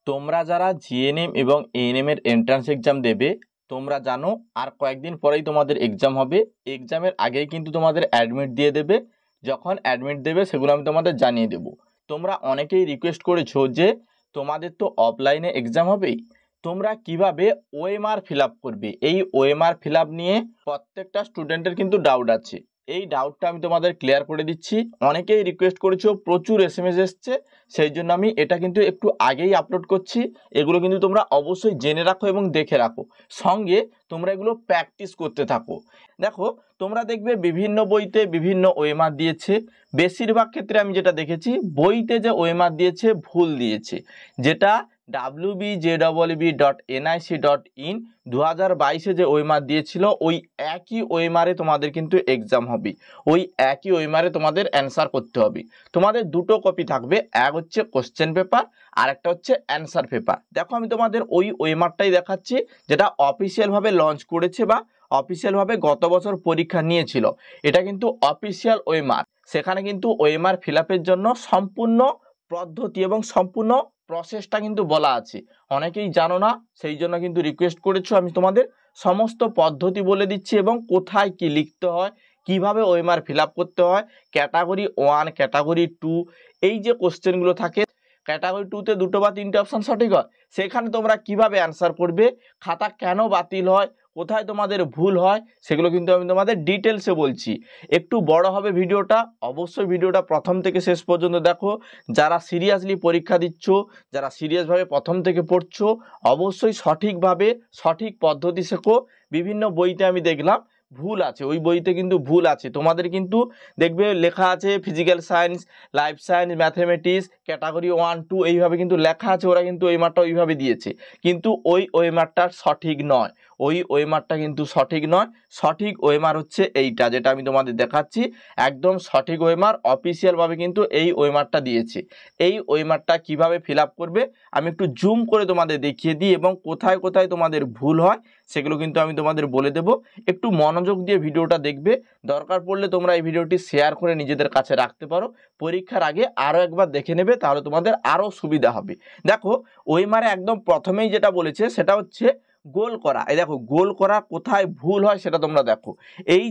তোমরা যারা জিএনএম এবং এএনএম এর এন্ট্রান্স এক্সাম দেবে তোমরা জানো আর কয়েকদিন পরেই তোমাদের এক্সাম হবে। এক্সামের আগেই কিন্তু তোমাদের অ্যাডমিট দিয়ে দেবে। যখন অ্যাডমিট দেবে সেগুলো আমি তোমাদের জানিয়ে দেব। তোমরা অনেকেই রিকোয়েস্ট করেছো যে তোমাদের তো অফলাইনে এক্সাম হবেই, তোমরা কিভাবে ওএমআর ফিল আপ করবে। এই ওএমআর ফিল আপ নিয়ে প্রত্যেকটা স্টুডেন্টের কিন্তু ডাউট আছে। এই ডাউটটা আমি তোমাদের ক্লিয়ার করে দিচ্ছি। অনেকেই রিকোয়েস্ট করেছো, প্রচুর এসএমএস এসছে, সেই জন্য আমি এটা কিন্তু একটু আগেই আপলোড করছি। এগুলো কিন্তু তোমরা অবশ্যই জেনে রাখো এবং দেখে রাখো, সঙ্গে তোমরা এগুলো প্র্যাকটিস করতে থাকো। দেখো তোমরা দেখবে বিভিন্ন বইতে বিভিন্ন ওএমআর দিয়েছে। বেশিরভাগ ক্ষেত্রে আমি যেটা দেখেছি বইতে যে ওএমআর দিয়েছে ভুল দিয়েছে, যেটা wbjwb.nic.in 2022 যে ওএমআর দিয়েছিল ওই একই ওএমআরে তোমাদের কিন্তু এক্সাম হবে। ওই একই ওএমআরে তোমাদের অ্যান্সার করতে হবে। তোমাদের দুটো কপি থাকবে, এক হচ্ছে কোশ্চেন পেপার আর একটা হচ্ছে অ্যান্সার পেপার। দেখো আমি তোমাদের ওই ওএমআরটাই দেখাচ্ছি যেটা অফিসিয়ালভাবে লঞ্চ করেছে বা অফিসিয়ালভাবে গত বছর পরীক্ষা নিয়েছিল। এটা কিন্তু অফিসিয়াল ওএমআর। সেখানে কিন্তু ওএমআর ফিল আপের জন্য সম্পূর্ণ পদ্ধতি এবং সম্পূর্ণ প্রসেসটা কিন্তু বলা আছে। অনেকেই জানো না, সেই জন্য কিন্তু রিকোয়েস্ট করেছো। আমি তোমাদের সমস্ত পদ্ধতি বলে দিচ্ছি এবং কোথায় কি লিখতে হয়, কিভাবে ওএমআর ফিল আপ করতে হয়, ক্যাটাগরি 1 ক্যাটাগরি 2 এই যে কোশ্চেনগুলো থাকে, ক্যাটাগরি 2তে দুটো বা তিনটে অপশন সঠিক হয়, সেখানে তোমরা কিভাবে অ্যান্সার করবে, খাতা কেন বাতিল হয়, কোথায় তোমাদের ভুল হয়, সেগুলো কিন্তু আমি তোমাদের ডিটেলসে বলছি। একটু বড় হবে ভিডিওটা, অবশ্যই ভিডিওটা প্রথম থেকে শেষ পর্যন্ত দেখো। যারা সিরিয়াসলি পরীক্ষা দিচ্ছ, যারা সিরিয়াসভাবে প্রথম থেকে পড়ছো, অবশ্যই সঠিকভাবে সঠিক পদ্ধতি শেখো। বিভিন্ন বইতে আমি দেখলাম ভুল আছে, ওই বইতে কিন্তু ভুল আছে। তোমাদের কিন্তু দেখবে লেখা আছে physical science, life science, mathematics, category 1 2 এইভাবে কিন্তু লেখা আছে। ওরা কিন্তু ওএমআরটা ওইভাবে দিয়েছে, কিন্তু ওই ওএমআরটা সঠিক নয়। ওই ওএমআরটা কিন্তু সঠিক নয়। সঠিক ওএমআর হচ্ছে এইটা যেটা আমি তোমাদের দেখাচ্ছি, একদম সঠিক ওএমআর। অফিসিয়ালভাবে কিন্তু এই ওএমআরটা দিয়েছে। এই ওএমআরটা কিভাবে ফিল আপ করবে আমি একটু জুম করে তোমাদের দেখিয়ে দিই এবং কোথায় কোথায় তোমাদের ভুল হয় সেগুলো কিন্তু আমি তোমাদের বলে দেব। একটু মনোযোগ দিয়ে ভিডিওটা দেখবে। দরকার পড়লে তোমরা এই ভিডিওটি শেয়ার করে নিজেদের কাছে রাখতে পারো। পরীক্ষার আগে আরও একবার দেখে নেবে, তাহলে তোমাদের আরও সুবিধা হবে। দেখো ওএমআরে একদম প্রথমেই যেটা বলেছে সেটা হচ্ছে গোল করা। এই দেখো গোল করা কোথায় ভুল হয় সেটা তোমরা দেখো। এই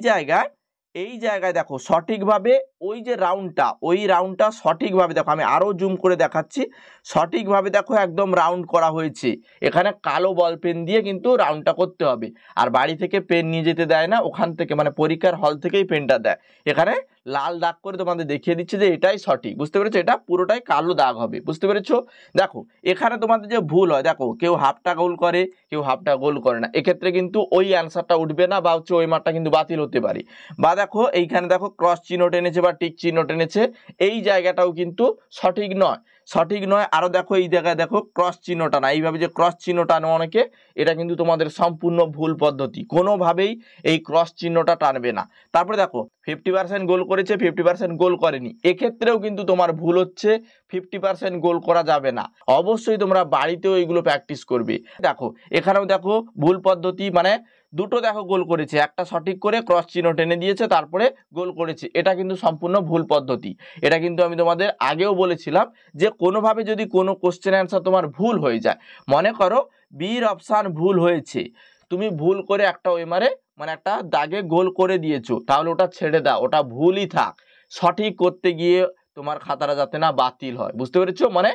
জায়গায় দেখো সঠিকভাবে ওই যে রাউন্ডটা, ওই রাউন্ডটা সঠিকভাবে দেখো, আমি আরও জুম করে দেখাচ্ছি। সঠিকভাবে দেখো একদম রাউন্ড করা হয়েছে। এখানে কালো বল পেন দিয়ে কিন্তু রাউন্ডটা করতে হবে। আর বাড়ি থেকে পেন নিয়ে যেতে দেয় না, ওখান থেকে মানে পরীক্ষার হল থেকেই পেনটা দেয়। এখানে লাল দাগ করে তোমাদের দেখিয়ে দিচ্ছে যে এটাই সঠিক, বুঝতে পেরেছো? এটা পুরোটাই কালো দাগ হবে, বুঝতে পেরেছো? দেখো এখানে তোমাদের যে ভুল হয়, দেখো কেউ হাফটা গোল করে, কেউ হাফটা গোল করে না, এক্ষেত্রে কিন্তু ওই অ্যান্সারটা উঠবে না বা হচ্ছে ওই মার্কটা কিন্তু বাতিল হতে পারে। বা দেখো এইখানে দেখো ক্রস চিহ্ন টেনেছে বা টিক চিহ্ন টেনেছে, এই জায়গাটাও কিন্তু সঠিক নয়, সঠিক নয়। আরও দেখো এই জায়গায় দেখো ক্রস চিহ্নটা না, এইভাবে যে ক্রস চিহ্নটা টানো অনেকে, এটা কিন্তু তোমাদের সম্পূর্ণ ভুল পদ্ধতি। কোনোভাবেই এই ক্রস চিহ্নটা টানবে না। তারপরে দেখো 50% গোল করেছে, 50% গোল করেনি, এক্ষেত্রেও কিন্তু তোমার ভুল হচ্ছে। 50% গোল করা যাবে না। অবশ্যই তোমরা বাড়িতেও এইগুলো প্র্যাকটিস করবে। দেখো এখানেও দেখো ভুল পদ্ধতি, মানে দুটো দেখো গোল করেছে, একটা সঠিক করে ক্রস চিহ্ন টেনে দিয়েছে তারপরে গোল করেছে, এটা কিন্তু সম্পূর্ণ ভুল পদ্ধতি। এটা কিন্তু আমি তোমাদের আগেও বলেছিলাম যে কোনোভাবে যদি কোনো কোশ্চেন অ্যান্সার তোমার ভুল হয়ে যায়, মনে করো বির অপশান ভুল হয়েছে, তুমি ভুল করে একটা ওএমআরে মানে একটা দাগে গোল করে দিয়েছো, তাহলে ওটা ছেড়ে দাও, ওটা ভুলই থাক। সঠিক করতে গিয়ে তোমার খাতাটা যাতে না বাতিল হয়, বুঝতে পেরেছো? মানে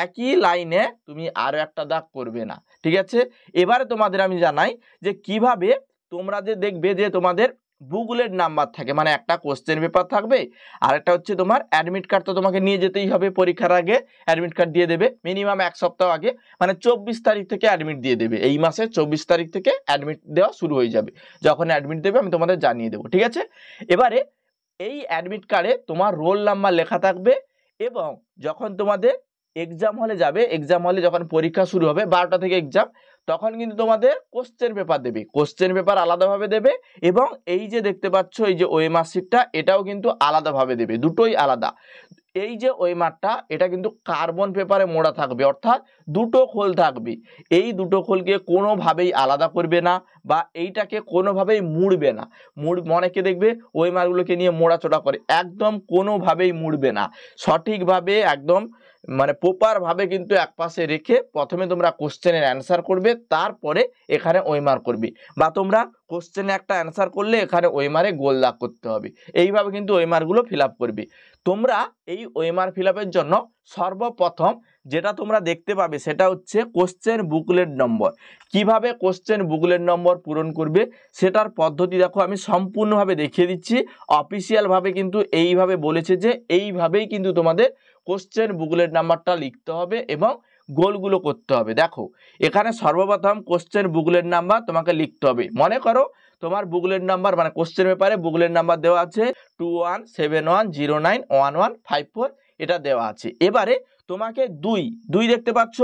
একই লাইনে তুমি আরো একটা দাগ করবে না, ঠিক আছে? এবারে তোমাদের আমি জানাই যে কিভাবে তোমরা যে দেখবে যে তোমাদের বুকলেট নাম্বার থাকে, মানে একটা কোশ্চেন পেপার থাকবে আর একটা হচ্ছে তোমার অ্যাডমিট কার্ড। তো তোমাকে নিয়ে যেতেই হবে, পরীক্ষার আগে অ্যাডমিট কার্ড দিয়ে দেবে মিনিমাম 1 সপ্তাহ আগে, মানে 24 তারিখ থেকে অ্যাডমিট দিয়ে দেবে। এই মাসে 24 তারিখ থেকে অ্যাডমিট দেওয়া শুরু হয়ে যাবে। যখন অ্যাডমিট দেবে আমি তোমাদের জানিয়ে দেবো, ঠিক আছে? এবারে এই অ্যাডমিট কার্ডে তোমার রোল নাম্বার লেখা থাকবে এবং যখন তোমাদের এক্সাম হলে যাবে, এক্সাম হলে যখন পরীক্ষা শুরু হবে 12টা থেকে এক্সাম, তখন কিন্তু তোমাদের কোশ্চেন পেপার দেবে। কোশ্চেন পেপার আলাদাভাবে দেবে এবং এই যে দেখতে পাচ্ছ এই যে ওএমআর শিটটা, এটাও কিন্তু আলাদাভাবে দেবে, দুটোই আলাদা। এই যে ওএমআরটা এটা কিন্তু কার্বন পেপারে মোড়া থাকবে, অর্থাৎ দুটো খোল থাকবে। এই দুটো খোলকে কোনোভাবেই আলাদা করবে না বা এইটাকে কোনোভাবেই মুড়বে না। অনেকে দেখবে ওএমআরগুলোকে নিয়ে মোড়াচোড়া করে, একদম কোনোভাবেই মুড়বে না। সঠিকভাবে একদম মানে প্রপার ভাবে কিন্তু একপাশে রেখে প্রথমে তোমরা কোশ্চেনের অ্যান্সার করবে, তারপরে এখানে ওয়েমার করবে, বা তোমরা কোশ্চেনে একটা অ্যান্সার করলে এখানে ওয়েমারে গোল দাগ করতে হবে। এইভাবে কিন্তু ওয়েমারগুলো ফিল আপ করবে। তোমরা এই ওয়েমার ফিল আপের জন্য সর্বপ্রথম যেটা তোমরা দেখতে পাবে সেটা হচ্ছে কোশ্চেন বুকলেট নম্বর। কিভাবে কোশ্চেন বুকলেট নম্বর পূরণ করবে সেটার পদ্ধতি দেখো আমি সম্পূর্ণভাবে দেখিয়ে দিচ্ছি। অফিসিয়ালভাবে কিন্তু এইভাবে বলেছে যে এইভাবেই কিন্তু তোমাদের কোশ্চেন বুকলেট নাম্বারটা লিখতে হবে এবং গোলগুলো করতে হবে। দেখো এখানে সর্বপ্রথম কোশ্চেন বুকলেট নাম্বার তোমাকে লিখতে হবে। মনে করো তোমার বুকলেট নাম্বার মানে কোশ্চেন পেপারে বুকলেট নাম্বার দেওয়া আছে 2171091154, এটা দেওয়া আছে। এবারে তোমাকে দুই দেখতে পাচ্ছ,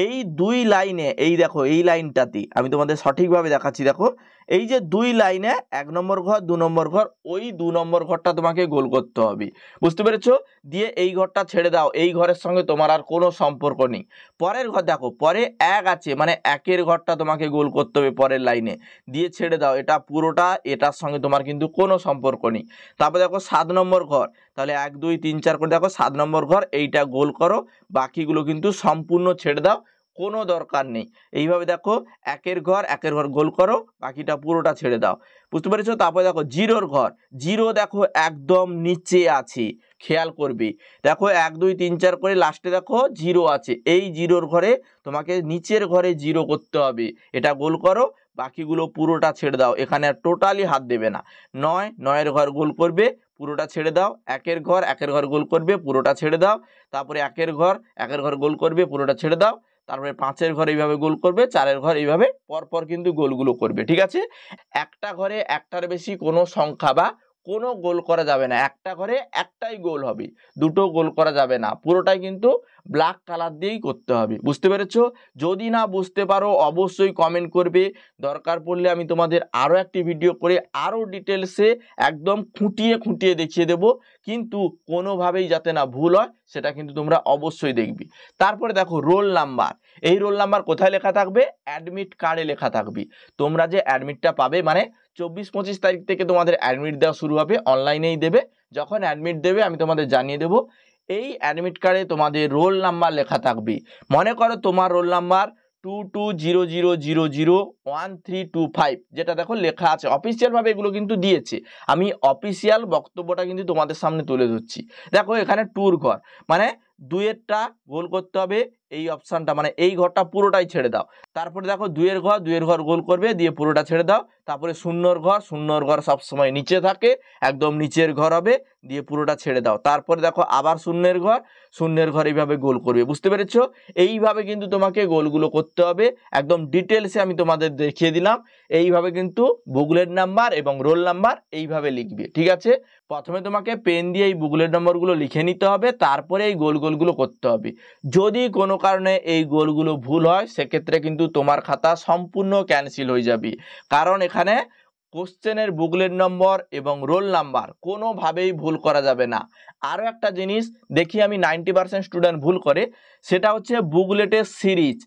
এই দুই লাইনে, এই দেখো এই লাইনটাতে আমি তোমাদের সঠিকভাবে দেখাচ্ছি। দেখো এই যে দুই লাইনে 1 নম্বর ঘর 2 নম্বর ঘর, ওই 2 নম্বর ঘরটা তোমাকে গোল করতে হবে, বুঝতে পেরেছো? দিয়ে এই ঘরটা ছেড়ে দাও, এই ঘরের সঙ্গে তোমার আর কোনো সম্পর্ক নেই। পরের ঘর দেখো পরে 1 আছে, মানে 1-এর ঘরটা তোমাকে গোল করতে হবে পরের লাইনে, দিয়ে ছেড়ে দাও, এটা পুরোটা এটার সঙ্গে তোমার কিন্তু কোনো সম্পর্ক নেই। তারপর দেখো 7 নম্বর ঘর, তাহলে 1 2 3 4 করে দেখো 7 নম্বর ঘর, এইটা গোল করো, বাকিগুলো কিন্তু সম্পূর্ণ ছেড়ে দাও, কোনো দরকার নেই। এইভাবে দেখো 1-এর ঘর গোল করো, বাকিটা পুরোটা ছেড়ে দাও, বুঝতে পেরেছো? তারপরে দেখো 0-র ঘর, 0 দেখো একদম নিচে আছে, খেয়াল করবে। দেখো 1 2 3 4 করে লাস্টে দেখো 0 আছে, এই 0-র ঘরে তোমাকে নিচের ঘরে 0 করতে হবে, এটা গোল করো, বাকিগুলো পুরোটা ছেড়ে দাও, এখানে আর টোটালি হাত দেবে না। 9-এর ঘর গোল করবে, পুরোটা ছেড়ে দাও। 1-এর ঘর গোল করবে, পুরোটা ছেড়ে দাও। তারপরে 1-এর ঘর গোল করবে, পুরোটা ছেড়ে দাও। তারপরে 5-এর ঘর এইভাবে গোল করবে, 4-এর ঘর এইভাবে পরপর কিন্তু গোলগুলো করবে, ঠিক আছে? একটা ঘরে একটার বেশি কোনো সংখ্যা বা কোনো গোল করা যাবে না, একটা ঘরে একটাই গোল হবে, দুটো গোল করা যাবে না, পুরোটাই কিন্তু ব্ল্যাক কালার দিয়েই করতে হবে, বুঝতে পেরেছো? যদি না বুঝতে পারো অবশ্যই কমেন্ট করবে, দরকার পড়লে আমি তোমাদের আরও একটি ভিডিও করে আরও ডিটেলসে একদম খুঁটিয়ে দেখিয়ে দেব, কিন্তু কোনোভাবেই যাতে না ভুল হয় সেটা কিন্তু তোমরা অবশ্যই দেখবে। তারপরে দেখো রোল নাম্বার, এই রোল নাম্বার কোথায় লেখা থাকবে? অ্যাডমিট কার্ডে লেখা থাকবে। তোমরা যে অ্যাডমিটটা পাবে, মানে 24-25 তারিখ থেকে তোমাদের অ্যাডমিট দেওয়া শুরু হবে, অনলাইনেই দেবে। যখন অ্যাডমিট দেবে আমি তোমাদের জানিয়ে দেব। এই অ্যাডমিট কার্ডে তোমাদের রোল নাম্বার লেখা থাকবে। মনে করো তোমার রোল নাম্বার 2200001325, যেটা দেখো লেখা আছে, অফিসিয়ালভাবে এগুলো কিন্তু দিয়েছে, আমি অফিসিয়াল বক্তব্যটা কিন্তু তোমাদের সামনে তুলে ধরছি। দেখো এখানে 2-র ঘর, মানে 2-এরটা গোল করতে হবে, এই অপশানটা মানে এই ঘরটা পুরোটাই ছেড়ে দাও। তারপরে দেখো 2-এর ঘর গোল করবে, দিয়ে পুরোটা ছেড়ে দাও। তারপরে 0-র ঘর সবসময় নিচে থাকে, একদম নিচের ঘর হবে, দিয়ে পুরোটা ছেড়ে দাও। তারপরে দেখো আবার 0-এর ঘর এইভাবে গোল করবে, বুঝতে পেরেছো? এইভাবে কিন্তু তোমাকে গোলগুলো করতে হবে, একদম ডিটেলসে আমি তোমাদের দেখিয়ে দিলাম। এইভাবে কিন্তু বুকলেট নাম্বার এবং রোল নাম্বার এইভাবে লিখবে, ঠিক আছে? প্রথমে তোমাকে পেন দিয়ে এই বুকলেট নম্বরগুলো লিখে নিতে হবে, তারপরে এই গোলগুলো করতে হবে। যদি কোনো কারণে এই গোলগুলো ভুল হয় সেক্ষেত্রে কিন্তু তোমার খাতা সম্পূর্ণ ক্যান্সেল হয়ে যাবে, কারণ এখানে কোশ্চেনের বুকলেট নম্বর এবং রোল নাম্বার কোনোভাবেই ভুল করা যাবে না। আরও একটা জিনিস দেখি আমি 90% স্টুডেন্ট ভুল করে, সেটা হচ্ছে বুকলেটের সিরিজ।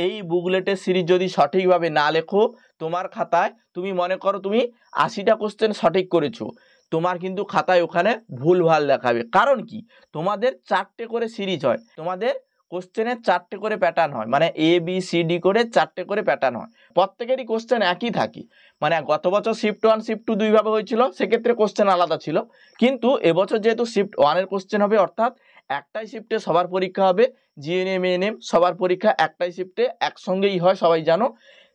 এই বুকলেটের সিরিজ যদি সঠিকভাবে না লেখো, তোমার খাতায় তুমি মনে করো তুমি 80টা কোশ্চেন সঠিক করেছো, তোমার কিন্তু খাতায় ওখানে ভুলভাল দেখাবে। কারণ কি? তোমাদের 4টে করে সিরিজ হয়, তোমাদের কোশ্চেনের 4টে করে প্যাটার্ন হয়, মানে ABCD করে 4টে করে প্যাটার্ন হয়, প্রত্যেকেরই কোশ্চেন একই থাকে। মানে গত বছর শিফট 1 শিফট 2 দুইভাবে হয়েছিল, সেক্ষেত্রে কোশ্চেন আলাদা ছিল, কিন্তু এবছর যেহেতু শিফট 1-এর কোশ্চেন হবে, অর্থাৎ একটাই শিফটে সবার পরীক্ষা হবে, জিএনএম এএনএম সবার পরীক্ষা একটাই শিফটে একসঙ্গেই হয়, সবাই জানো।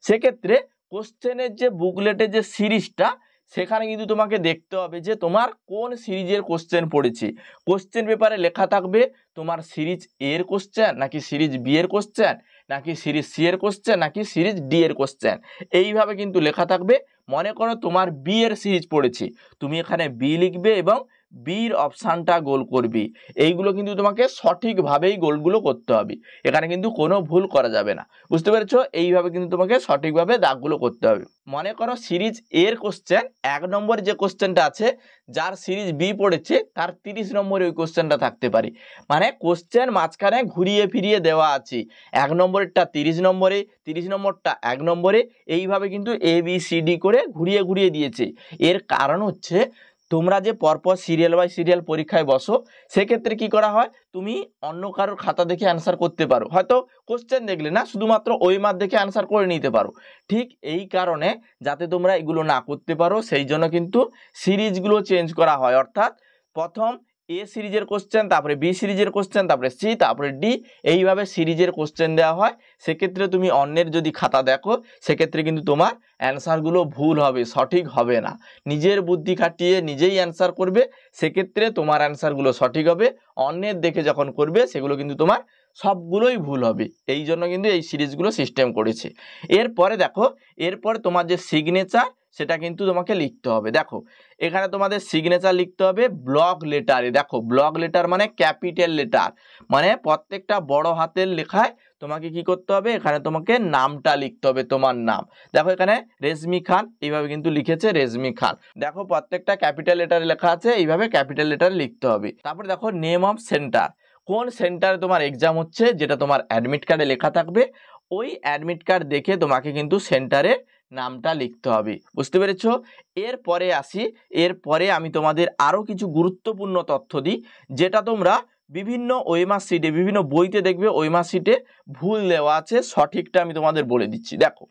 সেক্ষেত্রে কোশ্চেনের যে বুকলেটের যে সিরিজটা, সেখানে কিন্তু তোমাকে দেখতে হবে যে তোমার কোন সিরিজের কোশ্চেন পড়েছে। কোশ্চেন পেপারে লেখা থাকবে তোমার সিরিজ এর কোশ্চেন নাকি সিরিজ বি এর কোশ্চেন, নাকি সিরিজ সি এর কোশ্চেন, নাকি সিরিজ ডি এর কোশ্চেন, এইভাবে কিন্তু লেখা থাকবে। মনে করো তোমার বি এর সিরিজ পড়েছে, তুমি এখানে বি লিখবে এবং বির অপশানটা গোল করবে। এইগুলো কিন্তু তোমাকে সঠিকভাবেই গোলগুলো করতে হবে, এখানে কিন্তু কোনো ভুল করা যাবে না, বুঝতে পেরেছো? এইভাবে কিন্তু তোমাকে সঠিকভাবে দাগগুলো করতে হবে। মনে করো সিরিজ এর কোশ্চেন 1 নম্বরে যে কোশ্চেনটা আছে, যার সিরিজ বি পড়েছে তার 30 নম্বরে ওই কোশ্চেনটা থাকতে পারে, মানে কোশ্চেন মাঝখানে ঘুরিয়ে ফিরিয়ে দেওয়া আছে, 1 নম্বরেরটা 30 নম্বরে, 30 নম্বরটা 1 নম্বরে, এইভাবে কিন্তু ABCD করে ঘুরিয়ে দিয়েছে। এর কারণ হচ্ছে তোমরা যে পরপর সিরিয়াল বাই সিরিয়াল পরীক্ষায় বসো, সেক্ষেত্রে কি করা হয়, তুমি অন্য কারোর খাতা দেখে অ্যান্সার করতে পারো, হয়তো কোশ্চেন দেখলে না, শুধুমাত্র ওই মার দেখে অ্যান্সার করে নিতে পারো। ঠিক এই কারণে যাতে তোমরা এগুলো না করতে পারো, সেই জন্য কিন্তু সিরিজগুলো চেঞ্জ করা হয়। অর্থাৎ প্রথম এ সিরিজের কোশ্চেন, তারপরে বি সিরিজের কোশ্চেন, তারপরে সি, তারপরে ডি, এইভাবে সিরিজের কোশ্চেন দেওয়া হয়। সেক্ষেত্রে তুমি অন্যের যদি খাতা দেখো, সেক্ষেত্রে কিন্তু তোমার অ্যান্সারগুলো ভুল হবে, সঠিক হবে না। নিজের বুদ্ধি খাটিয়ে নিজেই অ্যান্সার করবে, সেক্ষেত্রে তোমার অ্যান্সারগুলো সঠিক হবে। অন্যের দেখে যখন করবে, সেগুলো কিন্তু তোমার সবগুলোই ভুল হবে। এই জন্য কিন্তু এই সিরিজগুলো সিস্টেম করেছে। এরপরে দেখো, এরপরে তোমার যে সিগনেচার, সেটা কিন্তু তোমাকে লিখতে হবে। দেখো এখানে তোমাদের সিগনেচার লিখতে হবে ব্লক লেটারে। দেখো ব্লক লেটার মানে ক্যাপিটাল লেটার, মানে প্রত্যেকটা বড় হাতের লেখায় তোমাকে কি করতে হবে, এখানে তোমাকে নামটা লিখতে হবে, তোমার নাম। দেখো এখানে রেশমি খান, এইভাবে কিন্তু লিখেছে রেশমি খান। দেখো প্রত্যেকটা ক্যাপিটাল লেটারে লেখা আছে, এইভাবে ক্যাপিটাল লেটারে লিখতে হবে। তারপরে দেখো নেম অফ সেন্টার, কোন সেন্টারে তোমার এক্সাম হচ্ছে, যেটা তোমার অ্যাডমিট কার্ডে লেখা থাকবে, ওই অ্যাডমিট কার্ড দেখে তোমাকে কিন্তু সেন্টারের নামটা লিখতে হবে। বুঝতে পেরেছো? এরপরে আসি, এরপরে আমি তোমাদের আরও কিছু গুরুত্বপূর্ণ তথ্য দিই, যেটা তোমরা বিভিন্ন ওএমআর শিটে, বিভিন্ন বইতে দেখবে ওএমআর শিটে ভুল দেওয়া আছে, সঠিকটা আমি তোমাদের বলে দিচ্ছি। দেখো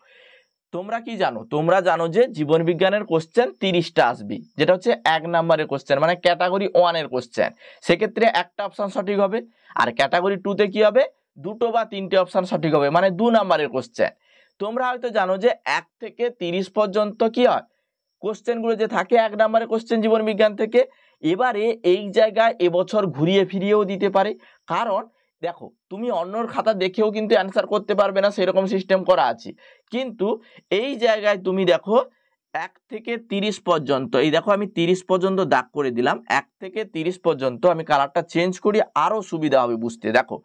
তোমরা কি জানো, তোমরা জানো যে জীবন বিজ্ঞানের কোশ্চেন 30টা আসবে, যেটা হচ্ছে 1 নম্বরের কোশ্চেন, মানে ক্যাটাগরি 1-এর কোশ্চেন। সেক্ষেত্রে একটা অপশান সঠিক হবে। আর ক্যাটাগরি 2-তে কি হবে, 2টো বা 3টে অপশান সঠিক হবে, মানে 2 নম্বরের কোশ্চেন। তোমরা হয়তো জানো যে 1 থেকে 30 পর্যন্ত কি হয়, কোশ্চেনগুলো যে থাকে 1 নম্বরের কোশ্চেন জীবন বিজ্ঞান থেকে। এবারে এই জায়গায় এবছর ঘুরিয়ে ফিরিয়েও দিতে পারে, কারণ দেখো তুমি অন্যর খাতা দেখেও কিন্তু অ্যান্সার করতে পারবে না, সেরকম সিস্টেম করা আছে। কিন্তু এই জায়গায় তুমি দেখো 1 থেকে 30 পর্যন্ত, এই দেখো আমি 30 পর্যন্ত দাগ করে দিলাম। 1 থেকে 30 পর্যন্ত আমি কালারটা চেঞ্জ করি, আরও সুবিধা হবে বুঝতে। দেখো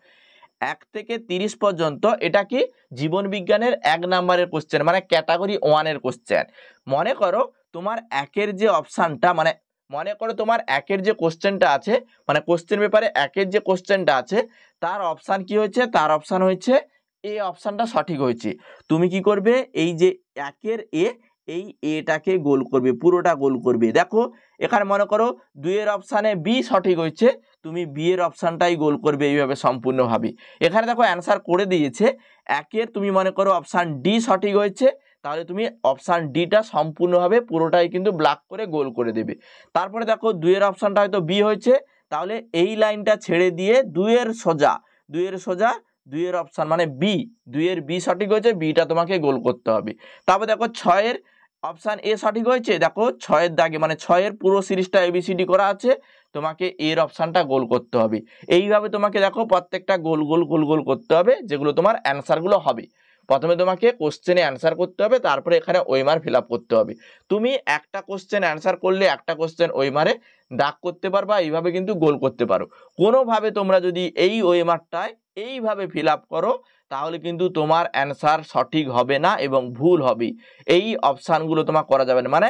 1 থেকে 30 পর্যন্ত এটা কি জীবন বিজ্ঞানের 1 নম্বরের কোশ্চেন, মানে ক্যাটাগরি 1-এর কোশ্চেন। মনে করো তোমার 1-এর যে অপশানটা, মানে মনে করো তোমার 1-এর যে কোশ্চেনটা আছে, মানে কোশ্চেন পেপারে 1-এর যে কোশ্চেনটা আছে, তার অপশান কি হয়েছে, তার অপশান হয়েছে এ, অপশানটা সঠিক হয়েছে। তুমি কি করবে, এই যে 1-এর এ, এই এটাকে গোল করবে, পুরোটা গোল করবে। দেখো এখানে মনে করো 2-এর অপশানে বি সঠিক হয়েছে, তুমি বি এর অপশানটাই গোল করবে, এইভাবে সম্পূর্ণভাবে। এখানে দেখো অ্যান্সার করে দিয়েছে 1-এর, তুমি মনে করো অপশান ডি সঠিক হয়েছে, তাহলে তুমি অপশান ডিটা সম্পূর্ণভাবে পুরোটাই কিন্তু ব্ল্যাক করে গোল করে দেবে। তারপরে দেখো 2-এর অপশানটা হয়তো বি হয়েছে, তাহলে এই লাইনটা ছেড়ে দিয়ে 2-এর সোজা, 2-এর সোজা 2-এর অপশান মানে বি, 2-এর বি সঠিক হয়েছে, বিটা তোমাকে গোল করতে হবে। তারপর দেখো 6-এর অপশান এ সঠিক হয়েছে, দেখো 6-এর দাগে মানে 6-এর পুরো সিরিজটা এবিসিডি করা আছে, তোমাকে এর অপশানটা গোল করতে হবে। এইভাবে তোমাকে দেখো প্রত্যেকটা গোল গোল গোল গোল করতে হবে, যেগুলো তোমার অ্যান্সারগুলো হবে। প্রথমে তোমাকে কোশ্চেনে অ্যান্সার করতে হবে, তারপরে এখানে ওএমআর ফিল আপ করতে হবে। তুমি একটা কোশ্চেন অ্যান্সার করলে একটা কোশ্চেন ওএমআরে দাগ করতে পারবা, এইভাবে কিন্তু গোল করতে পারো। কোনোভাবে তোমরা যদি এই ওএমআরটায় এইভাবে ফিল আপ করো, তাহলে কিন্তু তোমার অ্যান্সার সঠিক হবে না এবং ভুল হবে। এই অপশানগুলো তোমার করা যাবে না, মানে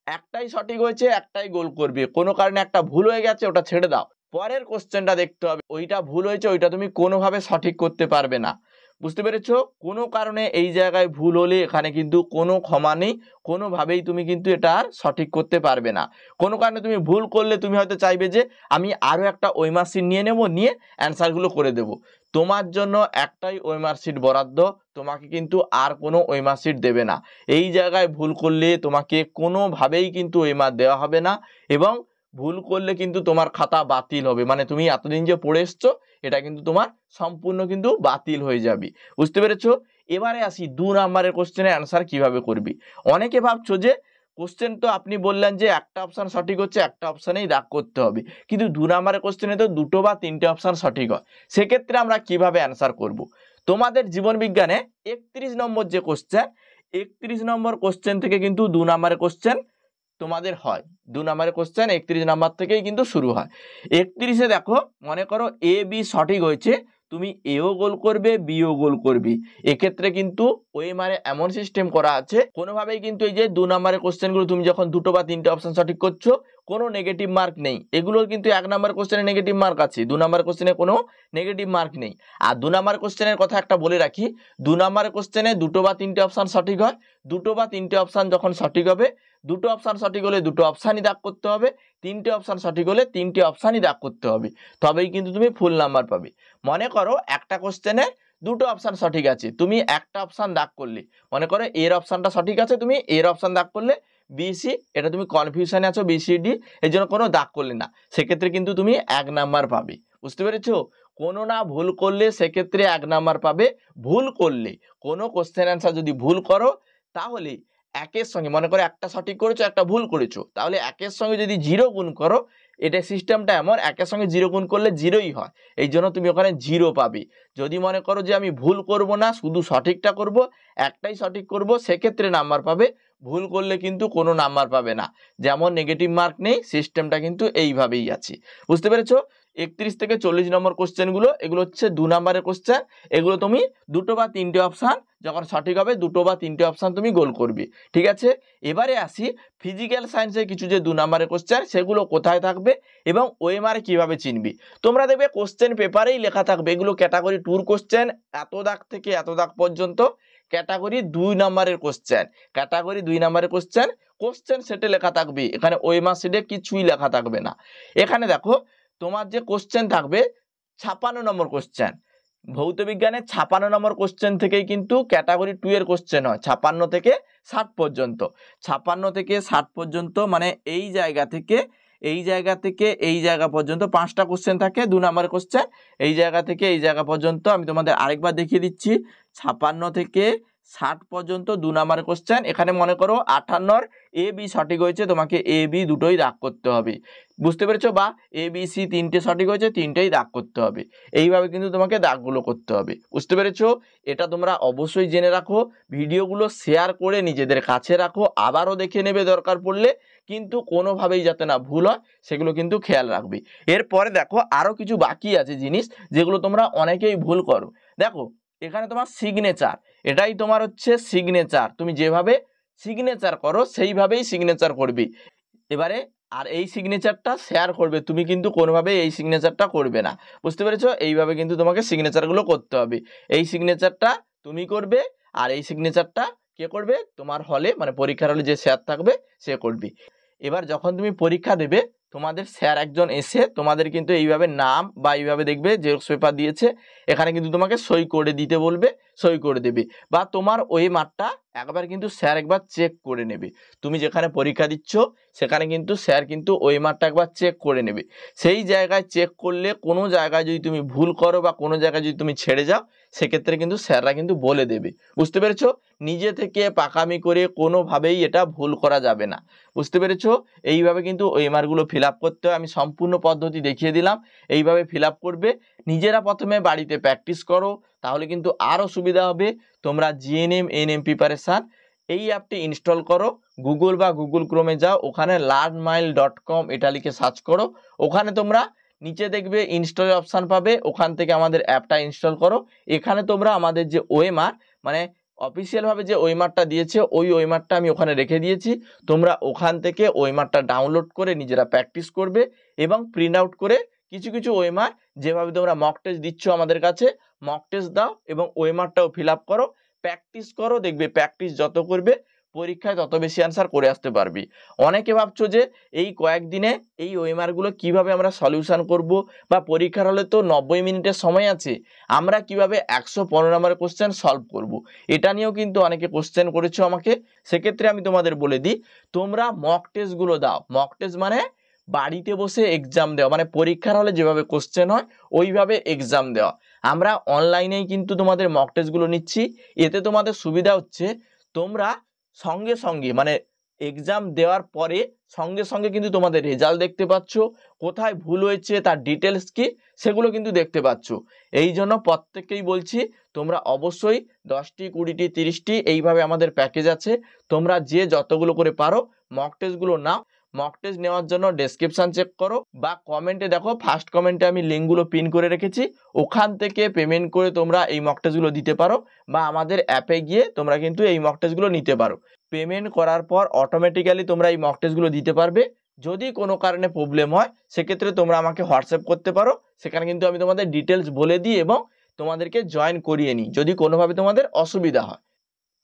একটাই সঠিক হয়েছে, একটাই গোল করবে, কোনো কারণে একটা ভুল হয়ে গেছে, ওটা ছেড়ে দাও, পরের কোশ্চেনটা দেখতে হবে। ওইটা ভুল হয়েছে, ওইটা তুমি কোনোভাবে সঠিক করতে পারবে না। বুঝতে পেরেছো? কোনো কারণে এই জায়গায় ভুল হলে এখানে কিন্তু কোনো ক্ষমা নেই, কোনোভাবেই তুমি কিন্তু এটা আর সঠিক করতে পারবে না। কোনো কারণে তুমি ভুল করলে তুমি হয়তো চাইবে যে আমি আরও একটা ওএমআর শিট নিয়ে নেব, নিয়ে অ্যান্সারগুলো করে দেব। তোমার জন্য একটাই ওএমআর শিট বরাদ্দ, তোমাকে কিন্তু আর কোনো ওএমআর শিট দেবে না। এই জায়গায় ভুল করলে তোমাকে কোনোভাবেই কিন্তু ওএমআর দেওয়া হবে না, এবং ভুল করলে কিন্তু তোমার খাতা বাতিল হবে, মানে তুমি এতদিন যে পড়ে এসছো এটা কিন্তু তোমার সম্পূর্ণ কিন্তু বাতিল হয়ে যাবে। বুঝতে পেরেছো? এবারে আসি 2 নম্বরের কোশ্চেনের অ্যান্সার কিভাবে করবি। অনেকে ভাবছো যে কোশ্চেন তো আপনি বললেন যে একটা অপশান সঠিক হচ্ছে, একটা অপশানেই দাগ করতে হবে, কিন্তু 2 নম্বরের কোশ্চেনে তো 2টো বা 3টে অপশান সঠিক হয়। সেক্ষেত্রে আমরা কিভাবে অ্যান্সার করব। তোমাদের জীবন বিজ্ঞানে 31 নম্বর যে কোশ্চেন, 31 নম্বর কোশ্চেন থেকে কিন্তু 2 নম্বরের কোশ্চেন তোমাদের হয়। 2 নম্বরের কোশ্চেন 31 নম্বর থেকেই কিন্তু শুরু হয়। 31-এ দেখো মনে করো এ বি সঠিক হয়েছে, তুমি এও গোল করবে, বিও গোল করবে। এক্ষেত্রে কিন্তু ওএমআর এমন সিস্টেম করা আছে, কোনোভাবেই কিন্তু এই যে 2 নম্বরের কোশ্চেনগুলো তুমি যখন 2টো বা 3টে অপশন সঠিক করছো, কোনো নেগেটিভ মার্ক নেই। এগুলো কিন্তু 1 নাম্বার কোশ্চেনে নেগেটিভ মার্ক আছে, 2 নাম্বার কোশ্চেনে কোনো নেগেটিভ মার্ক নেই। আর 2 নাম্বার কোশ্চেনের কথা একটা বলে রাখি, 2 নাম্বার কোশ্চেনে 2টো বা 3টে অপশান সঠিক হয়। 2টো বা 3টে অপশান যখন সঠিক হবে, 2টো অপশান সঠিক হলে 2টো অপশানই দাগ করতে হবে, 3টে অপশান সঠিক হলে 3টে অপশানই দাগ করতে হবে, তবেই কিন্তু তুমি ফুল নাম্বার পাবে। মনে করো একটা কোশ্চেনে 2টো অপশান সঠিক আছে, তুমি একটা অপশান দাগ করলে, মনে করো এর অপশানটা সঠিক আছে, তুমি এর অপশান দাগ করলে, বিসি, এটা তুমি কনফিউশনে আছো বিসিডি, এর জন্য কোনো দাগ করলে না, সেক্ষেত্রে কিন্তু তুমি 1 নাম্বার পাবে। বুঝতে পেরেছো? কোনো না ভুল করলে সেক্ষেত্রে 1 নাম্বার পাবে। ভুল করলে, কোনো কোশ্চেন অ্যান্সার যদি ভুল করো, তাহলে একের সঙ্গে, মনে করো একটা সঠিক করেছো একটা ভুল করেছো, তাহলে একের সঙ্গে যদি 0 গুণ করো, এটা সিস্টেমটা এমন, একের সঙ্গে 0 গুণ করলে 0ই হয়, এই জন্য তুমি ওখানে 0 পাবে। যদি মনে করো যে আমি ভুল করব না, শুধু সঠিকটা করব, একটাই সঠিক করব, সেক্ষেত্রে নাম্বার পাবে। ভুল করলে কিন্তু কোনো নাম্বার পাবে না। যেমন নেগেটিভ মার্ক নেই, সিস্টেমটা কিন্তু এইভাবেই আছে। বুঝতে পেরেছো? 31 থেকে 40 নম্বর কোশ্চেনগুলো, এগুলো হচ্ছে 2 নাম্বারের কোশ্চেন। এগুলো তুমি 2টো বা 3টে অপশান যখন সঠিক হবে, 2টো বা 3টে অপশান তুমি গোল করবে। ঠিক আছে, এবারে আসি ফিজিক্যাল সায়েন্সের কিছু যে 2 নাম্বারের কোশ্চেন, সেগুলো কোথায় থাকবে এবং ওএমআরে কিভাবে চিনবি। তোমরা দেখবে কোশ্চেন পেপারেই লেখা থাকবে, এগুলো ক্যাটাগরি 2 কোশ্চেন, এত দাগ থেকে এত দাগ পর্যন্ত ক্যাটাগরি 2 নাম্বারের কোশ্চেন। ক্যাটাগরি 2 নাম্বারের কোশ্চেন, কোশ্চেন সেটে লেখা থাকবে, এখানে ওএমআর শিটে কিছুই লেখা থাকবে না। এখানে দেখো তোমার যে কোশ্চেন থাকবে 56 নম্বর কোশ্চেন, ভৌত বিজ্ঞানের 56 নম্বর কোশ্চেন থেকেই কিন্তু ক্যাটাগরি 2 এর কোশ্চেন হয়, 56 থেকে 60 পর্যন্ত। 56 থেকে 60 পর্যন্ত মানে এই জায়গা থেকে এই জায়গা থেকে এই জায়গা পর্যন্ত 5টা কোশ্চেন থাকে 2 নম্বরের কোশ্চেন। এই জায়গা থেকে এই জায়গা পর্যন্ত আমি তোমাদের আরেকবার দেখিয়ে দিচ্ছি, 56 থেকে 60 পর্যন্ত 2 নম্বরের কোশ্চেন। এখানে মনে করো 58 এ বি সঠিক হয়েছে, তোমাকে এ বি দুটোই দাগ করতে হবে। বুঝতে পেরেছো? বা এ বি সি 3টে সঠিক হয়েছে, 3টেই দাগ করতে হবে। এইভাবে কিন্তু তোমাকে দাগগুলো করতে হবে। বুঝতে পেরেছো? এটা তোমরা অবশ্যই জেনে রাখো, ভিডিওগুলো শেয়ার করে নিজেদের কাছে রাখো, আবারও দেখে নেবে দরকার পড়লে, কিন্তু কোনোভাবেই যাতে না ভুল হয় সেগুলো কিন্তু খেয়াল রাখবে। এরপরে দেখো আরও কিছু বাকি আছে জিনিস, যেগুলো তোমরা অনেকেই ভুল করো। দেখো এখানে তোমার সিগনেচার, এটাই তোমার হচ্ছে সিগনেচার, তুমি যেভাবে সিগনেচার করো সেইভাবেই সিগনেচার করবে। এবারে আর এই সিগনেচারটা শেয়ার করবে, তুমি কিন্তু কোনোভাবেই এই সিগনেচারটা করবে না। বুঝতে পেরেছো? এইভাবে কিন্তু তোমাকে সিগনেচারগুলো করতে হবে। এই সিগনেচারটা তুমি করবে, আর এই সিগনেচারটা কে করবে? তোমার হলে, মানে পরীক্ষার হলে যে স্যার থাকবে সে করবে। এবার যখন তুমি পরীক্ষা দেবে, তোমাদের স্যার একজন এসে তোমাদের কিন্তু এইভাবে নাম বা এইভাবে দেখবে জেরক্স পেপার দিয়েছে, এখানে কিন্তু তোমাকে সই করে দিতে বলবে, সই করে দেবে। বা তোমার ওই মার্কটা একবার কিন্তু স্যার একবার চেক করে নেবে। তুমি যেখানে পরীক্ষা দিচ্ছ সেখানে কিন্তু স্যার কিন্তু ওই মার্কটা একবার চেক করে নেবে। সেই জায়গায় চেক করলে কোনো জায়গায় যদি তুমি ভুল করো বা কোনো জায়গায় যদি তুমি ছেড়ে যাও, সেক্ষেত্রে কিন্তু স্যাররা কিন্তু বলে দেবে। বুঝতে পেরেছো? নিজে থেকে পাকামি করে কোনোভাবেই এটা ভুল করা যাবে না। বুঝতে পেরেছো? এইভাবে কিন্তু ওএমআরগুলো ফিল আপ করতে হয়, আমি সম্পূর্ণ পদ্ধতি দেখিয়ে দিলাম, এইভাবে ফিল আপ করবে। নিজেরা প্রথমে বাড়িতে প্র্যাকটিস করো, তাহলে কিন্তু আরও সুবিধা হবে। তোমরা জিএনএম এনএম প্রিপারেশান এই অ্যাপটি ইনস্টল করো, গুগল বা গুগল ক্রোমে যাও, ওখানে learnmile.com এটা লিখে সার্চ করো, ওখানে তোমরা নিচে দেখবে ইনস্টলের অপশান পাবে, ওখান থেকে আমাদের অ্যাপটা ইনস্টল করো। এখানে তোমরা আমাদের যে ওএমআর, মানে অফিসিয়ালভাবে যে ওএমআরটা দিয়েছে, ওই ওএমআরটা আমি ওখানে রেখে দিয়েছি, তোমরা ওখান থেকে ওএমআরটা ডাউনলোড করে নিজেরা প্র্যাকটিস করবে এবং প্রিন্ট আউট করে কিছু কিছু ওএমআর, যেভাবে তোমরা মক টেস্ট দিচ্ছ আমাদের কাছে, মক টেস্ট দাও এবং ওএমআরটাও ফিল আপ করো, প্র্যাকটিস করো, দেখবে প্র্যাকটিস যত করবে পরীক্ষায় তত বেশি অ্যান্সার করে আসতে পারবি। অনেকে ভাবছো যে এই কয়েকদিনে এই ওএমআরগুলো কিভাবে আমরা সলিউশন করব, বা পরীক্ষার হলে তো 90 মিনিটের সময় আছে, আমরা কিভাবে 115 নম্বরের কোশ্চেন সলভ করব, এটা নিয়েও কিন্তু অনেকে কোশ্চেন করেছো আমাকে। সেক্ষেত্রে আমি তোমাদের বলে দিই, তোমরা মক টেস্টগুলো দাও। মক টেস্ট মানে বাড়িতে বসে এক্সাম দেওয়া, মানে পরীক্ষার হলে যেভাবে কোশ্চেন হয় ওইভাবে এক্সাম দেওয়া। আমরা অনলাইনেই কিন্তু তোমাদের মক টেস্টগুলো নিচ্ছি। এতে তোমাদের সুবিধা হচ্ছে, তোমরা সঙ্গে সঙ্গে মানে এক্সাম দেওয়ার পরে সঙ্গে সঙ্গে কিন্তু তোমাদের রেজাল্ট দেখতে পাচ্ছ, কোথায় ভুল হয়েছে তার ডিটেলস কি সেগুলো কিন্তু দেখতে পাচ্ছ। এই জন্য প্রত্যেককেই বলছি, তোমরা অবশ্যই 10টি 20টি 30টি এইভাবে আমাদের প্যাকেজ আছে, তোমরা যে যতগুলো করে পারো মক টেস্টগুলো নাও। মক টেস্ট নেওয়ার জন্য ডেসক্রিপশন চেক করো বা কমেন্টে দেখো, ফার্স্ট কমেন্টে আমি লিঙ্কগুলো পিন করে রেখেছি, ওখান থেকে পেমেন্ট করে তোমরা এই মক টেস্টগুলো দিতে পারো, বা আমাদের অ্যাপে গিয়ে তোমরা কিন্তু এই মক টেস্টগুলো নিতে পারো। পেমেন্ট করার পর অটোমেটিক্যালি তোমরা এই মক টেস্টগুলো দিতে পারবে। যদি কোনো কারণে প্রবলেম হয় সেক্ষেত্রে তোমরা আমাকে হোয়াটসঅ্যাপ করতে পারো, সেখানে কিন্তু আমি তোমাদের ডিটেলস বলে দিই এবং তোমাদেরকে জয়েন করিয়ে নিই যদি কোনোভাবে তোমাদের অসুবিধা হয়।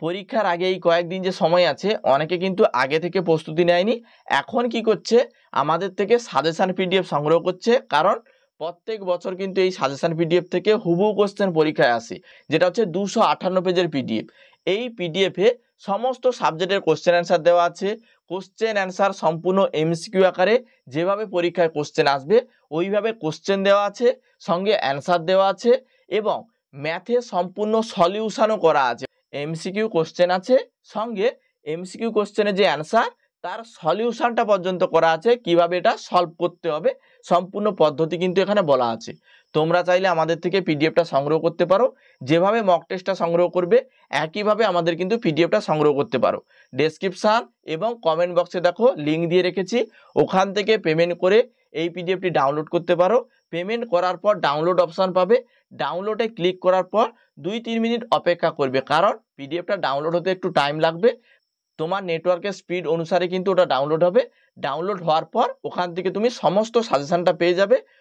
পরীক্ষার আগে এই কয়েকদিন যে সময় আছে অনেকে কিন্তু আগে থেকে প্রস্তুতি নেয়নি, এখন কি করছে আমাদের থেকে সাজেশন পিডিএফ সংগ্রহ করছে, কারণ প্রত্যেক বছর কিন্তু এই সাজেশন পিডিএফ থেকে হুবহু কোশ্চেন পরীক্ষায় আসে, যেটা হচ্ছে 258 পেজের পিডিএফ। এই পিডিএফে সমস্ত সাবজেক্টের কোশ্চেন অ্যান্সার দেওয়া আছে, কোশ্চেন অ্যান্সার সম্পূর্ণ এমসিকিউ আকারে, যেভাবে পরীক্ষায় কোশ্চেন আসবে ওইভাবে কোশ্চেন দেওয়া আছে, সঙ্গে অ্যান্সার দেওয়া আছে এবং ম্যাথে সম্পূর্ণ সলিউশনও করা আছে। এমসিকিউ কোশ্চেন আছে, সঙ্গে এমসিকিউ কোশ্চেনের যে অ্যান্সার তার সলিউশনটা পর্যন্ত করা আছে, কিভাবে এটা সলভ করতে হবে সম্পূর্ণ পদ্ধতি কিন্তু এখানে বলা আছে। তোমরা চাইলে আমাদের থেকে পিডিএফটা সংগ্রহ করতে পারো, যেভাবে মক টেস্টটা সংগ্রহ করবে একইভাবে আমাদের কিন্তু পিডিএফটা সংগ্রহ করতে পারো। ডেসক্রিপশান এবং কমেন্ট বক্সে দেখো লিঙ্ক দিয়ে রেখেছি, ওখান থেকে পেমেন্ট করে এই পিডিএফটি ডাউনলোড করতে পারো। পেমেন্ট করার পর ডাউনলোড অপশান পাবে, ডাউনলোডে ক্লিক করার পর 2-3 মিনিট অপেক্ষা করবে, কারণ পিডিএফটা ডাউনলোড হতে একটু টাইম লাগবে। তোমার নেটওয়ার্কের স্পিড অনুসারে কিন্তু ওটা ডাউনলোড হবে। ডাউনলোড হওয়ার পর ওখান থেকে তুমি সমস্ত সাজেশনটা পেয়ে যাবে।